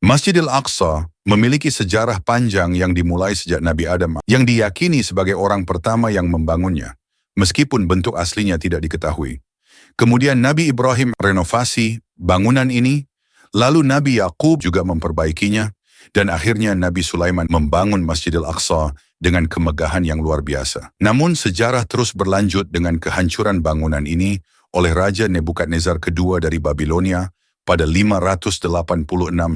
Masjidil Aqsa memiliki sejarah panjang yang dimulai sejak Nabi Adam yang diyakini sebagai orang pertama yang membangunnya, meskipun bentuk aslinya tidak diketahui. Kemudian Nabi Ibrahim renovasi bangunan ini, lalu Nabi Yakub juga memperbaikinya, dan akhirnya Nabi Sulaiman membangun Masjidil Aqsa dengan kemegahan yang luar biasa. Namun sejarah terus berlanjut dengan kehancuran bangunan ini oleh Raja Nebukadnezar II dari Babilonia pada 586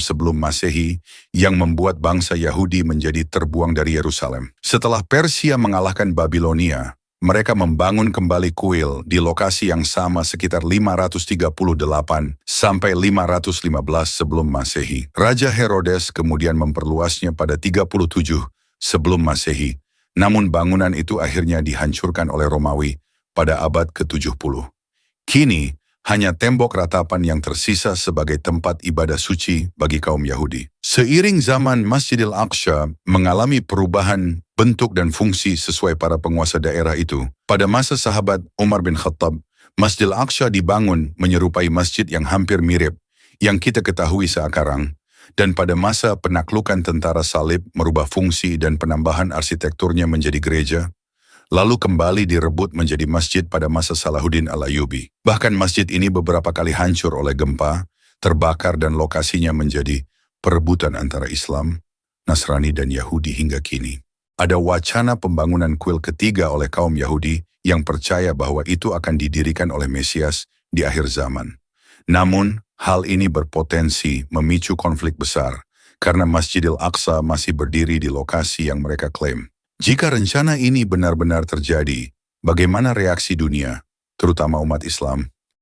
sebelum Masehi yang membuat bangsa Yahudi menjadi terbuang dari Yerusalem. Setelah Persia mengalahkan Babilonia, mereka membangun kembali kuil di lokasi yang sama sekitar 538 sampai 515 sebelum Masehi. Raja Herodes kemudian memperluasnya pada 37 sebelum Masehi, namun bangunan itu akhirnya dihancurkan oleh Romawi pada abad ke-70. Kini, hanya tembok ratapan yang tersisa sebagai tempat ibadah suci bagi kaum Yahudi. Seiring zaman, Masjidil Aqsa mengalami perubahan bentuk dan fungsi sesuai para penguasa daerah itu. Pada masa sahabat Umar bin Khattab, Masjidil Aqsa dibangun menyerupai masjid yang hampir mirip yang kita ketahui sekarang, dan pada masa penaklukan tentara salib merubah fungsi dan penambahan arsitekturnya menjadi gereja, lalu kembali direbut menjadi masjid pada masa Salahuddin Al-Ayyubi. Bahkan masjid ini beberapa kali hancur oleh gempa, terbakar dan lokasinya menjadi perebutan antara Islam, Nasrani dan Yahudi hingga kini. Ada wacana pembangunan kuil ketiga oleh kaum Yahudi yang percaya bahwa itu akan didirikan oleh Mesias di akhir zaman. Namun, hal ini berpotensi memicu konflik besar karena Masjidil Aqsa masih berdiri di lokasi yang mereka klaim. Jika rencana ini benar-benar terjadi, bagaimana reaksi dunia, terutama umat Islam?